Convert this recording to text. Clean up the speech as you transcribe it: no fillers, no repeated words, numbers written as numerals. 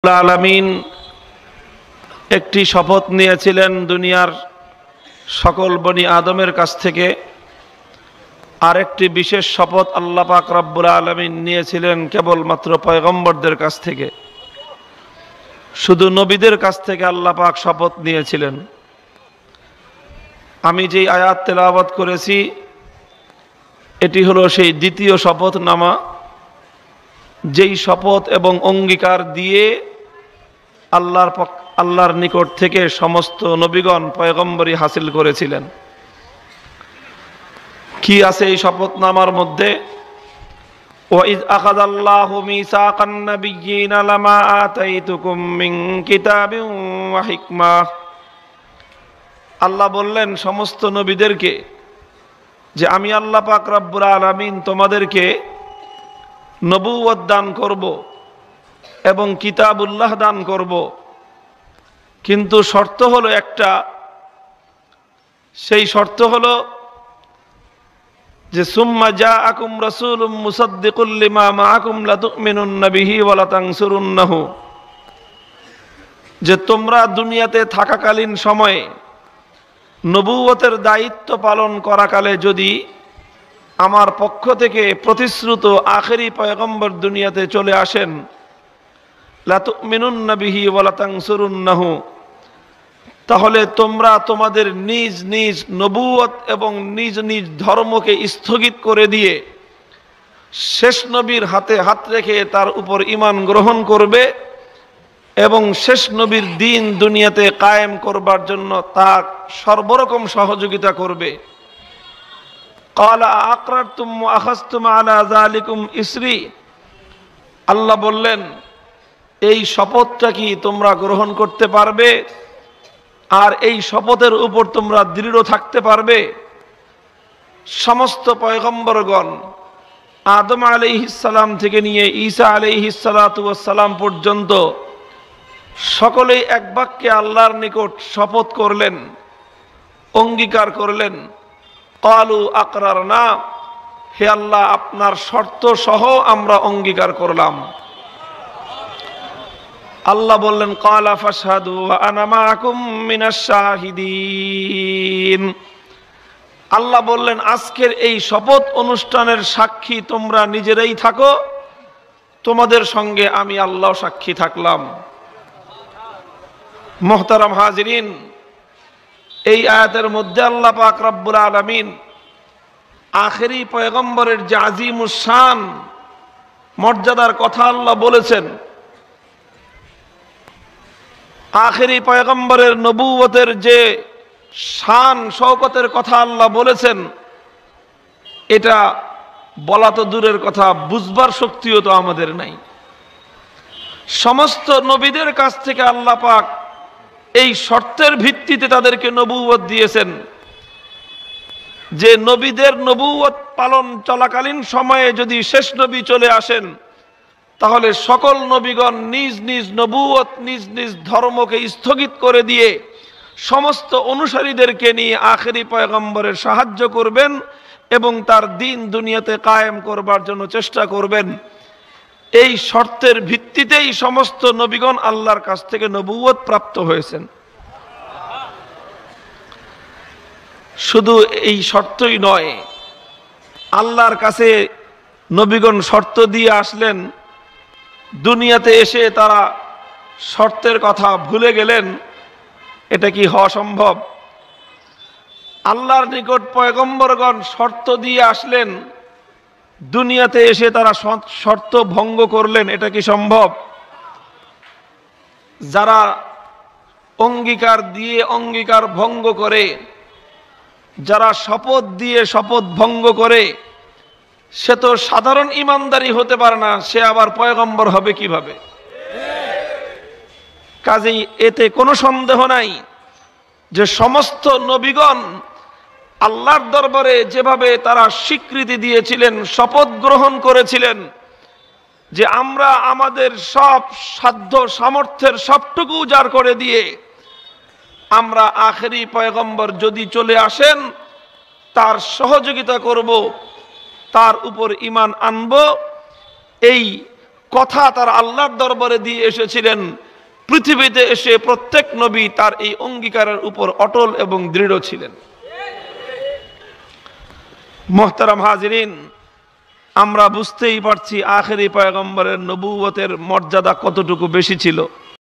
আলামিন একটি শপথ নিয়েছিলেন দুনিয়ার সকল বনি আদমের কাছ থেকে। আরেকটি বিশেষ শপথ আল্লাহ পাক রব্বুল আলামিন নিয়েছিলেন কেবলমাত্র পয়গম্বরদের কাছ থেকে। শুধু নবীদের কাছ থেকে আল্লাহ পাক শপথ নিয়েছিলেন। আমি যেই আয়াত তেলাওয়াত করেছি এটি হলো সেই দ্বিতীয় শপথনামা, যেই শপথ এবং অঙ্গীকার দিয়ে আল্লাহর নিকট থেকে সমস্ত নবীগণ পয়গম্বরী হাসিল করেছিলেন। কি আছে এই শপথনামার মধ্যে? ওয়াইজ আখাযাল্লাহু মিসাকান নাবিয়্যিনা লামা আতাইতুকুম মিন কিতাবিন ওয়া হিকমাহ। আল্লাহ বললেন সমস্ত নবীদেরকে যে আমি আল্লাহ পাক রব্বুল আলামিন তোমাদেরকে নবুয়ত দান করব এবং কিতাবুল্লাহ দান করব, কিন্তু শর্ত হলো একটা। সেই শর্ত হলো যে সুম্মা জাআকুম রাসূলুম মুসাদ্দিকুল লিমা মাআকুম লাতুমিনুন্না বিহি ওয়া লাতানসুরুন্নাহু। যে তোমরা দুনিয়াতে থাকাকালীন সময়ে নবুয়তের দায়িত্ব পালন করাকালে যদি আমার পক্ষ থেকে প্রতিশ্রুত আখেরি পয়গম্বর দুনিয়াতে চলে আসেন, লাতুমিনুন্না বিহি ওয়া লাতানসুরুন্নাহু, তাহলে তোমরা তোমাদের নিজ নিজ নবুয়ত এবং নিজ নিজ ধর্মকে স্থগিত করে দিয়ে শেষ নবীর হাতে হাত রেখে তার উপর ঈমান গ্রহণ করবে এবং শেষ নবীর দ্বীন দুনিয়াতে কায়েম করবার জন্য তার সর্বরকম সহযোগিতা করবে। ক্বালা আকরারতুম ওয়া আখাযতুম আলা যালিকুম ইসরি। আল্লাহ বললেন এই শপথটা কি তোমরা গ্রহণ করতে পারবে আর এই শপথের উপর তোমরা দৃঢ় থাকতে পারবে? সমস্ত পয়গম্বরগণ আদম আলাইহিস সালাম থেকে নিয়ে ঈসা আলাইহিস সালাতু ওয়াস সালাম পর্যন্ত সকলেই এক বাক্যে আল্লাহর নিকট শপথ করলেন, অঙ্গীকার করলেন। ক্বালু আকরারনা, হে আল্লাহ আপনার শর্ত সহ আমরা অঙ্গীকার করলাম। আল্লাহ বললেন ক্বালা ফাশহাদু ওয়া আনা মাআকুম মিনাশ শাহিদিন। আল্লাহ বললেন আজকের এই শপথ অনুষ্ঠানের সাক্ষী তোমরা নিজেরাই থাকো, তোমাদের সঙ্গে আমি আল্লাহ সাক্ষী থাকলাম। মুহতারাম হাজিরিন, এই আয়াতের মধ্যে আল্লাহ পাক রব্বুল আলামিন আখেরি পয়গম্বরের যে আজিমুস শান মর্যাদার কথা আল্লাহ বলেছেন, আখেরি পয়গম্বরের নবুয়তের যে শান শওকতের কথা আল্লাহ বলেছেন, এটা বলা তো দূরের কথা, বুঝবার শক্তিও তো আমাদের নাই। সমস্ত নবীদের কাছ থেকে আল্লাহ পাক এই শর্তের ভিত্তিতে তাদেরকে নবুয়ত দিয়েছেন যে নবীদের নবুয়ত পালন চলাকালীন সময়ে যদি শেষ নবী চলে আসেন, তাহলে সকল নবীগণ নিজ নিজ নবুয়ত নিজ নিজ ধর্মকে স্থগিত করে দিয়ে সমস্ত অনুসারীদেরকে নিয়ে আখেরি পয়গম্বরের সাহায্য করবেন এবং তার দ্বীন দুনিয়াতে কায়েম করবার জন্য চেষ্টা করবেন। এই শর্তের ভিত্তিতেই সমস্ত নবীগণ আল্লাহর কাছ থেকে নবুয়ত প্রাপ্ত হয়েছেন। শুধু এই শর্তই নয়, আল্লাহর কাছে নবীগণ শর্ত দিয়ে আসলেন, দুনিয়াতে এসে তারা শর্তের কথা ভুলে গেলেন। এটা কি হওয়া সম্ভব? আল্লাহর নিকট পয়গম্বরগণ শর্ত দিয়ে আসলেন, দুনিয়াতে এসে তারা শর্ত ভঙ্গ করলেন। এটা কি সম্ভব? যারা অঙ্গীকার দিয়ে অঙ্গীকার ভঙ্গ করে, যারা শপথ দিয়ে শপথ ভঙ্গ করে, সে তো সাধারণ ইমানদারি হতে পারে না, সে আবার পয়গম্বর হবে কিভাবে? কাজেই এতে কোনো সন্দেহ নাই যে সমস্ত নবীগণ আল্লাহর দরবারে যেভাবে তারা স্বীকৃতি দিয়েছিলেন, শপথ গ্রহণ করেছিলেন যে আমরা আমাদের সব সাধ্য সামর্থ্যের সবটুকু উজাড় করে দিয়ে আমরা আখেরি পয়গম্বর যদি চলে আসেন তার সহযোগিতা করব, তার উপর ঈমান আনব, এই কথা তার আল্লাহর দরবারে দিয়ে এসেছিলেন, পৃথিবীতে এসে প্রত্যেক নবী তার এই অঙ্গীকারের উপর অটল এবং দৃঢ় ছিলেন। মুহতারাম হাজিরিন, আমরা বুঝতেই পারছি আখেরি পয়গম্বরের নবুয়তের মর্যাদা কতটুকু বেশি ছিল।